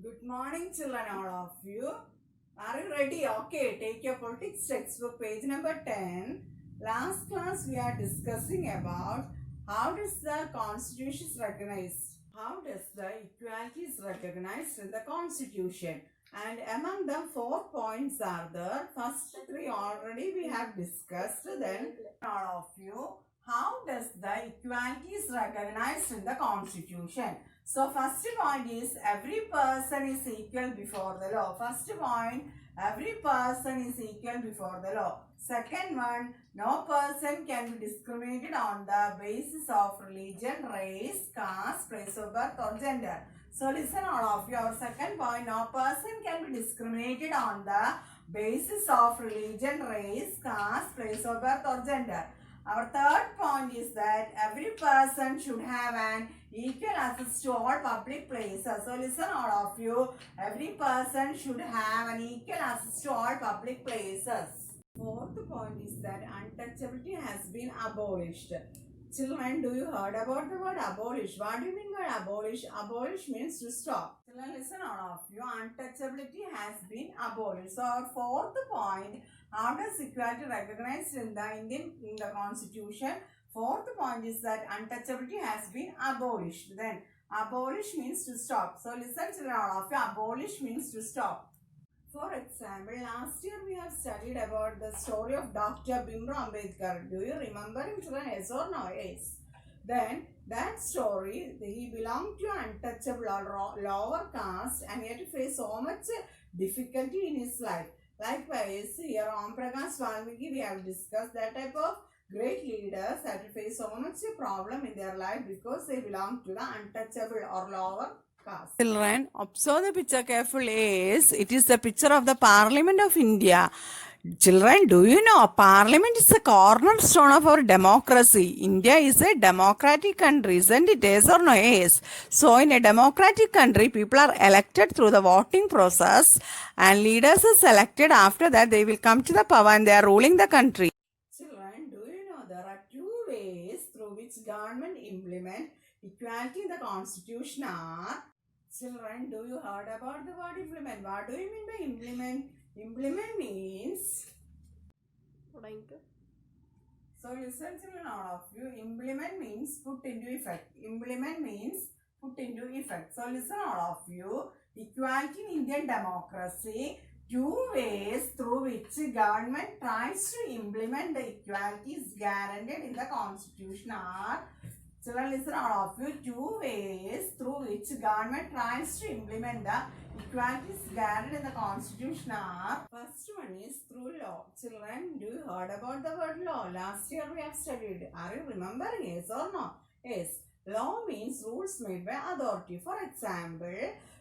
Good morning, children, all of you. Are you ready? Okay, take your politics textbook, page number 10. Last class, we are discussing about how does the constitution is recognized? How does the equality is recognized in the constitution? And among them, 4 points are there. First three already we have discussed. Then, all of you, how does the equality is recognized in the constitution? So first point is every person is equal before the law. First point, every person is equal before the law. Second one, no person can be discriminated on the basis of religion, race, caste, place of birth or gender. So listen all of you. Our second point, no person can be discriminated on the basis of religion, race, caste, place of birth or gender. Our third point is that every person should have an equal access to all public places. So listen all of you. Every person should have an equal access to all public places. Fourth point is that untouchability has been abolished. Children, do you heard about the word abolish? What do you mean by abolish? Abolish means to stop. Children, listen all of you. Untouchability has been abolished. So our fourth point, how does equality recognized in the constitution? Fourth point is that untouchability has been abolished. Then abolish means to stop. So listen children all of you. Abolish means to stop. For example, last year we have studied about the story of Dr. Bimra Ambedkar. Do you remember him children? Yes or no? Yes. Then that story, he belonged to untouchable or lower caste and he had to face so much difficulty in his life. Likewise, here Om Prakash Valmiki, we have discussed that type of great leaders have to face so much problem in their life because they belong to the untouchable or lower caste. Children, observe the picture carefully. It is the picture of the Parliament of India. Children, do you know Parliament is the cornerstone of our democracy? India is a democratic country, isn't it? Yes or no? Yes. So, in a democratic country, people are elected through the voting process, and leaders are selected. After that, they will come to the power and they are ruling the country. Children, do you know there are two ways through which government implement equality in the constitution are? Children, do you heard about the word implement? What do you mean by implement? Implement means. So listen children all of you. Implement means put into effect. Implement means put into effect. So listen all of you. Equality in Indian democracy. Two ways through which government tries to implement the equality is guaranteed in the constitution are. Children, listen all of you. Two ways through which government tries to implement the equality is guaranteed in the constitution are. First one is through law. Children, do you heard about the word law? Last year we have studied. Are you remembering? Yes or no? Yes. Law means rules made by authority. For example,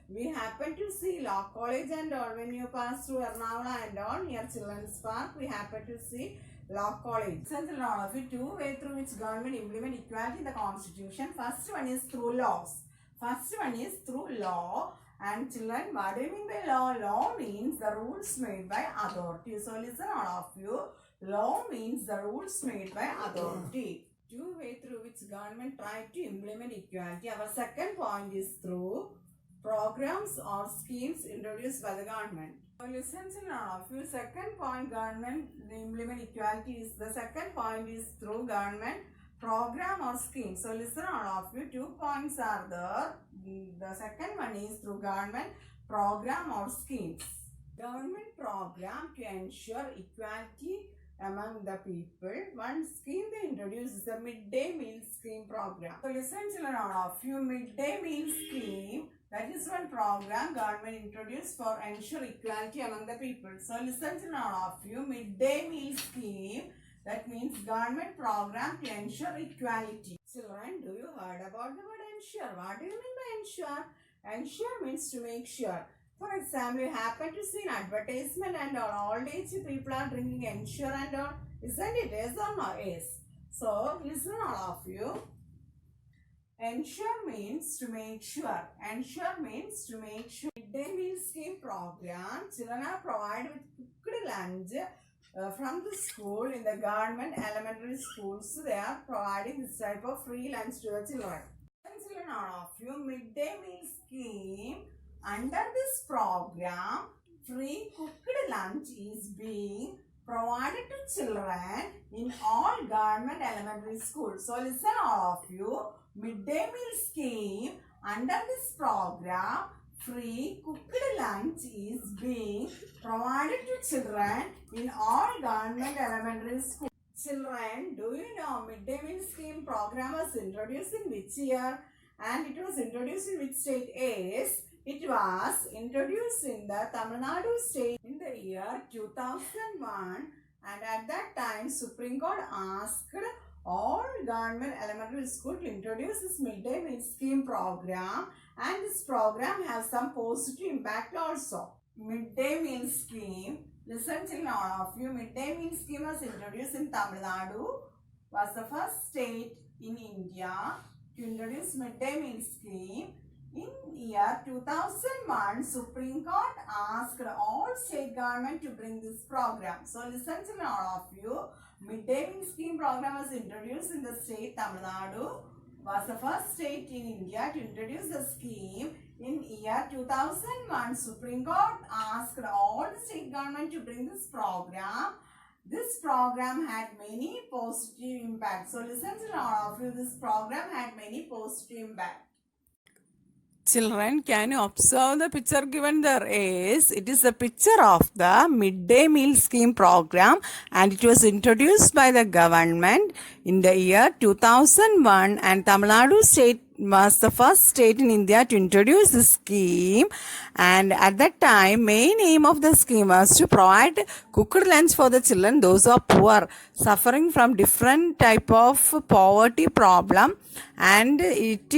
we happen to see Law College and all when you pass through Ernakulam and all near Children's Park. We happen to see Law College. Children, all of you, two ways through which government implement equality in the constitution. First one is through laws. First one is through law. And children, what do you mean by law? Law means the rules made by authority. So listen all of you. Law means the rules made by authority. Two ways through which government try to implement equality. Our second point is through programs or schemes introduced by the government. So listen to all of you. Second point, government implement equality is the second point is through government program or scheme. So listen all of you. 2 points are there. The second one is through government program or schemes. Government program to ensure equality among the people. One scheme they introduce is the midday meal scheme program. So listen children all of you. Midday meal scheme, that is one program government introduced for ensure equality among the people. So listen children all of you. Midday meal scheme, that means government program to ensure equality. Children, do you heard about the word ensure? What do you mean by ensure? Ensure means to make sure. For example, you happen to see an advertisement and all age people are drinking ensure and all. Isn't it? Yes or no? Yes. So, listen all of you. Ensure means to make sure. Ensure means to make sure. Midday meal scheme program. Children are provided with cooked lunch from the school in the government elementary schools. They are providing this type of free lunch to the children. Children, all of you, midday meal scheme Under this program, free cooked lunch is being provided to children in all government elementary schools. So listen all of you, midday meal scheme, under this program, free cooked lunch is being provided to children in all government elementary schools. Children, do you know midday meal scheme program was introduced in which year? And it was introduced in which state? Is it was introduced in the Tamil Nadu state in the year 2001, and at that time Supreme Court asked all government elementary schools to introduce this midday meal scheme program, and this program has some positive impact also. Midday meal scheme, listen children all of you, midday meal scheme was introduced in Tamil Nadu, was the first state in India to introduce midday meal scheme. In year 2001, Supreme Court asked all state government to bring this program. So listen to all of you. Midday meal scheme program was introduced in the state Tamil Nadu. Was the first state in India to introduce the scheme. In year 2001, Supreme Court asked all the state government to bring this program. This program had many positive impacts. So listen to all of you. This program had many positive impacts. Children, can you observe the picture given there? It is a picture of the midday meal scheme program, and it was introduced by the government in the year 2001, and Tamil Nadu state was the first state in India to introduce this scheme. And at that time, main aim of the scheme was to provide cooked lunch for the children, those who are poor, suffering from different type of poverty problem. And it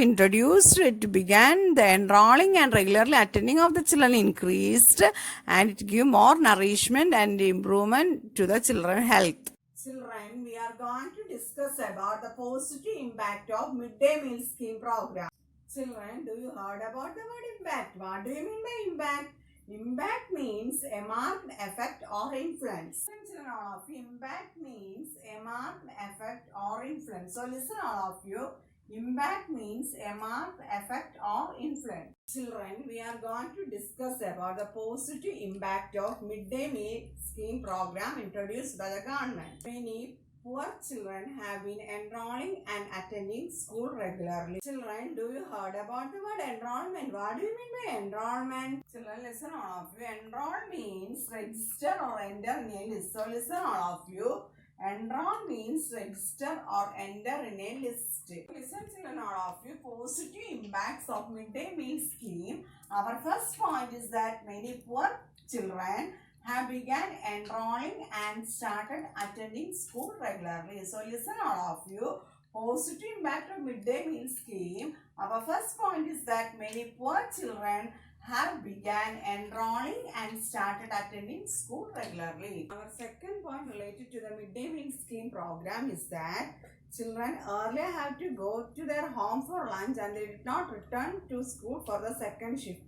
began the enrolling and regularly attending of the children increased, and it gave more nourishment and improvement to the children's health. Children, we are going to discuss about the positive impact of midday meal scheme program. Children, do you heard about the word impact? What do you mean by impact? Impact means a marked effect or influence. Children, all of you, impact means a marked effect or influence. So listen all of you. Impact means a marked effect or influence. Children, we are going to discuss about the positive impact of midday meal scheme program introduced by the government. Many poor children have been enrolling and attending school regularly. Children, do you heard about the word enrollment? What do you mean by enrollment? Children, listen all of you. Enroll means register or enter in a list. So listen all of you. Enroll means register or enter in a list. Listen children all of you, positive impacts of midday meal scheme. Our first point is that many poor children have begun enrolling and started attending school regularly. So listen all of you, positive impact of midday meal scheme. Our first point is that many poor children have began enrolling and started attending school regularly. Our second point related to the midday meal scheme program is that children earlier had to go to their home for lunch and they did not return to school for the second shift.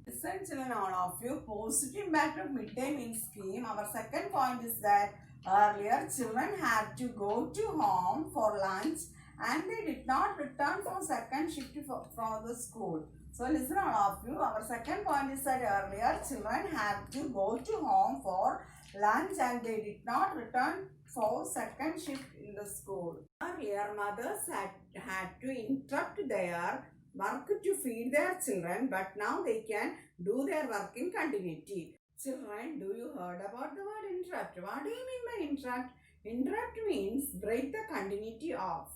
Listen children all of you, positive impact of midday meal scheme. Our second point is that earlier children had to go to home for lunch and they did not return for second shift from the school. So listen all of you, our second point is that earlier children had to go to home for lunch and they did not return for second shift in the school. Earlier mothers had to interrupt their work to feed their children, but now they can do their work in continuity. Children, do you heard about the word interrupt? What do you mean by interrupt? Interrupt means break the continuity of.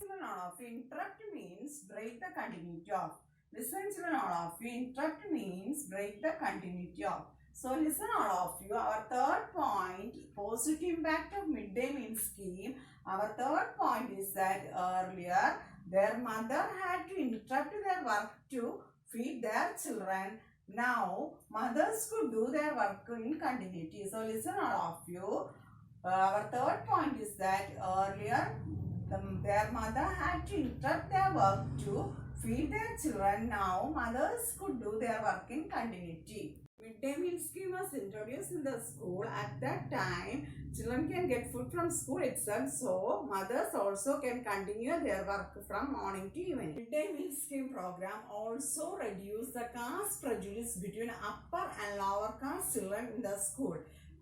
Interrupt means break the continuity of. Listen children all of you, interrupt means break the continuity of. So listen all of you, our third point, positive impact of midday meal scheme. Our third point is that earlier their mother had to interrupt their work to feed their children. Now mothers could do their work in continuity. So listen all of you, our third point is that earlier their mother had to interrupt their work to feed their children. Now mothers could do their work in continuity. Midday meal scheme was introduced in the school. At that time, children can get food from school itself, so mothers also can continue their work from morning to evening. Midday meal scheme program also reduced the caste prejudice between upper and lower caste children in the school.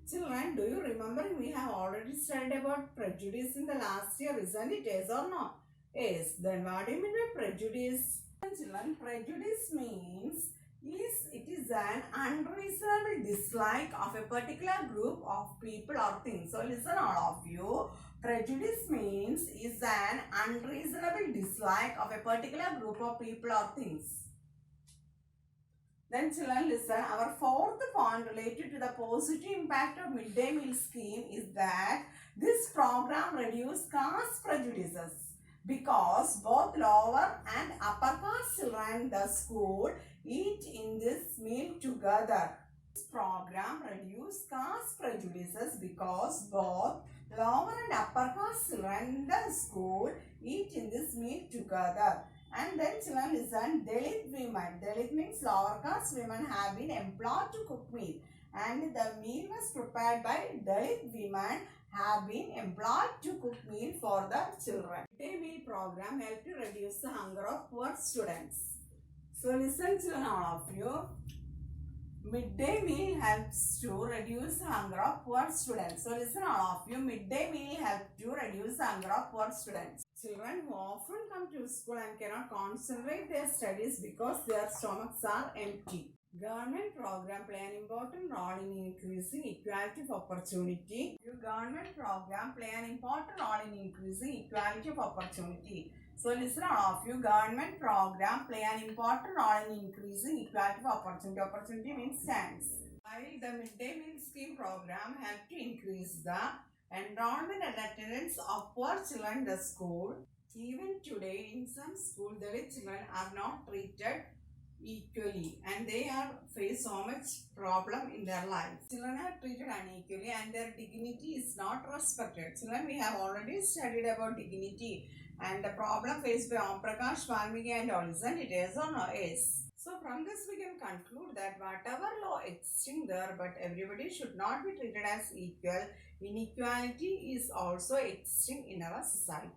Children, do you remember we have already studied about prejudice in the last year, isn't it? Yes or no? Yes. Then what do you mean by prejudice? Children, prejudice means it is an unreasonable dislike of a particular group of people or things. So listen all of you. Prejudice means is an unreasonable dislike of a particular group of people or things. Then children listen, our fourth point related to the positive impact of midday meal scheme is that this program reduced caste prejudices because both lower and upper caste children in the school eat in this meal together. This program reduced caste prejudices because both lower and upper caste children in the school eat in this meal together. And then children listen, Dalit women. Dalit means lower caste women have been employed to cook meal. And the meal was prepared by Dalit women have been employed to cook meal for the children. Midday meal program helped to reduce the hunger of poor students. So listen children all of you. Midday meal helps to reduce the hunger of poor students. So listen all of you. Midday meal helps to reduce the hunger of poor students. Children who often come to school and cannot concentrate their studies because their stomachs are empty. Government program play an important role in increasing equality of opportunity. Government program play an important role in increasing equality of opportunity. So listen all of you. Government program play an important role in increasing equality of opportunity. Opportunity means chance. While the midday meal scheme program helped to increase the enrollment and attendance of poor children in the school, even today in some schools the children are not treated equally and they are face so much problem in their life. Children are treated unequally and their dignity is not respected. Children, we have already studied about dignity and the problem faced by Om Prakash, Valmiki and all, isn't it? Yes or no? Yes. So from this we can conclude that whatever law existing there, but everybody should not be treated as equal. Inequality is also existing in our society.